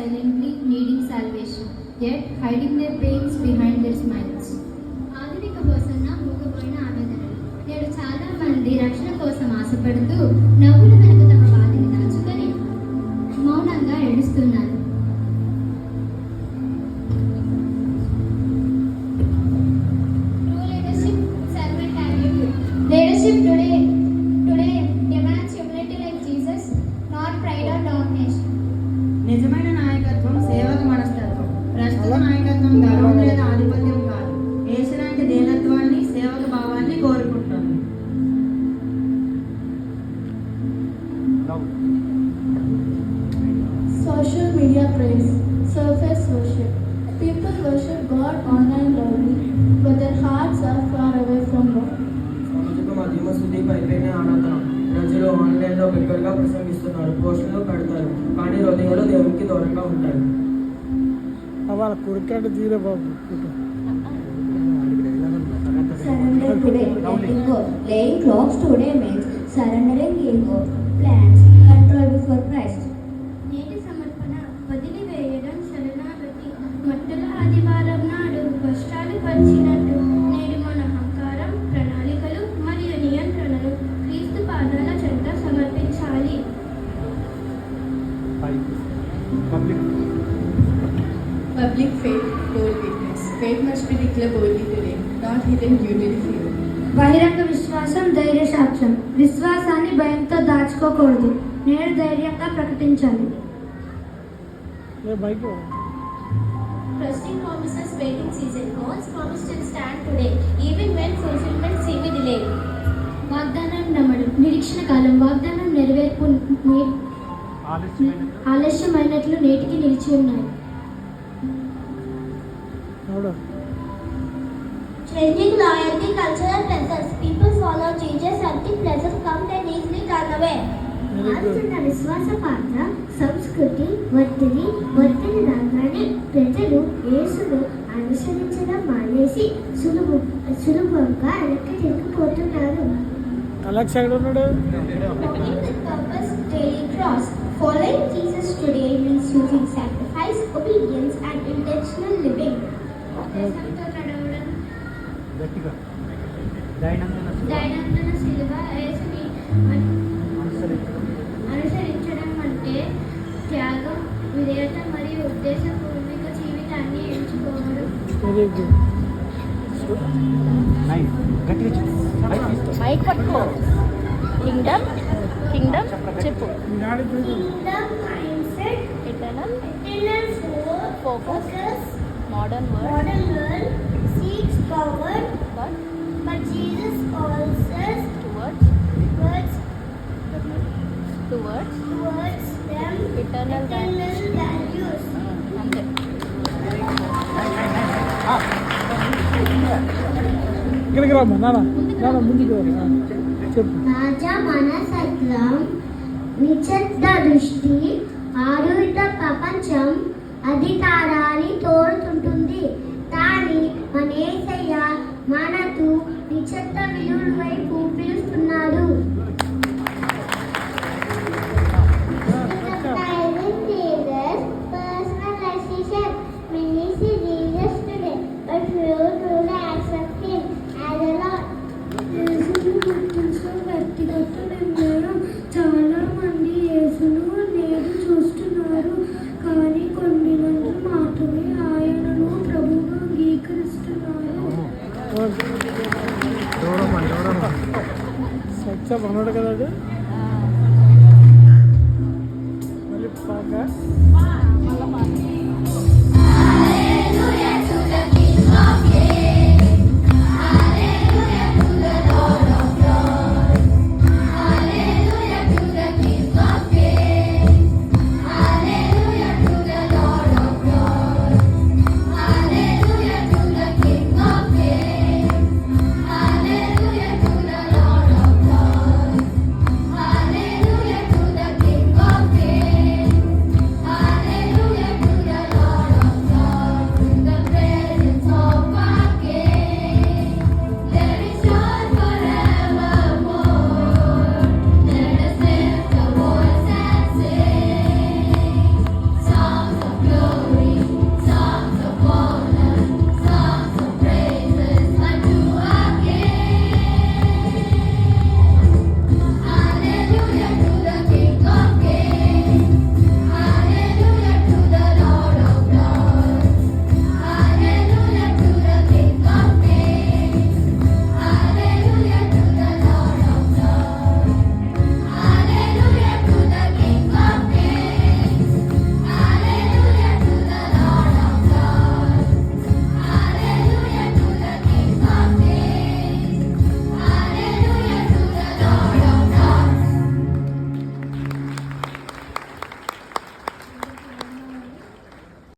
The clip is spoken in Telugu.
silently needing salvation, yet hiding their pains behind their smiles. ఆధునిక హోసన్న మూగబోయిన ఆవేదనలు. నేడు చాలా మంది రక్షణ కోసం ఆశపడుతూ నవ్వుల వెనుక తమ బాధని దాచుకొని మౌనంగా ఏడుస్తున్నారు. Leadership today demands humility like Jesus, not pride or domination. నిజమైన నాయకత్వం సేవక మనస్తత్వం. ప్రస్తుత నాయకత్వం గర్వం లేదా ఆధిపత్యం కాదు. యేసులాంటి దీనత్వాన్ని, సేవక భావాన్ని కోరుకుంటుంది. Social media praise, surface worship. People worship God online loudly, but their hearts are far away from God. మధ్యమ శుద్ధి పైపైన ఆనందం. ప్రజలు ఆన్లైన్లో బిగ్గరగా ప్రసంగిస్తున్నారు, పోస్టులు పెడతారు, కానీ హృదయాలు దేవునికి దూరంగా ఉంటాయి. Surrender today, letting go. Laying clocks today means surrendering ego, plans, control before Christ. నేటి సమర్పణ వదిలివేయడం శరణాగతి. మట్టల ఆదివారం నాడు కష్టాలు పరిచినట్టు నేడు మన అహంకారం, ప్రణాళికలు మరియు నియంత్రణలు క్రీస్తు పాదాల చెంత సమర్పించాలి. Public faith, bold witness. Faith must be declared boldly today, not hidden due to fear. బహిరంగ విశ్వాసం ధైర్య సాక్ష్యం. విశ్వాసాన్ని భయంతో దాచుకోకూడదు, నేడు ధైర్యంగా ప్రకటించాలి. Trusting promises waiting season. God's promise still stand today, even when fulfillment seem delayed. వాగ్దానం నమ్మడం నిరీక్షణ కాలం. వాగ్దానం నెరవేర్పు ఆలస్యమైనట్లు నేటికి నిలిచి ఉన్నాయి. Changing loyalty, cultural pressures. People follow changes until pleasures come then easily turn away. మారుతున్న విశ్వాస పాత్ర సంస్కృతి ఒత్తిడి రాగానే ప్రజలు యేసును అనుసరించడం మానేసి సులభంగా వెనక్కి తిరిగిపోతున్నారు. Walking with purpose, daily cross. Following Jesus today means using sacrifice, obedience, and intentional living. దేశంతో నడవడం దైనందిన శిలువ యేసుని అనుసరించడం అంటే త్యాగం, విధేయత మరియు ఉద్దేశపూర్వక జీవితాన్ని ఎంచుకోవడం. మైక్ పట్టుకో. కింగ్డమ్ చెప్పు. Kingdom mindset, Eternal focus, modern world seeks power, but Jesus calls us towards them eternal values. అంతే. రాజా మనసత్వం, నిశ్శబ్ద దృష్టి, ఆరువిత ప్రపంచం అధికారాన్ని తోడుతుంటుంది. కానీ మన యేసయ్య మనకు నిశ్శబ్ద విలువల వైపు పిలుస్తున్నాడు. వ్యక్తిగత నిర్ణయం. చాలా మంది యేసును నేడు చూస్తున్నారు, కానీ కొన్ని మంది మాత్రమే ఆయనను ప్రభువుగా అంగీకరిస్తున్నారు. సత్య బాగున్నాడు కదా.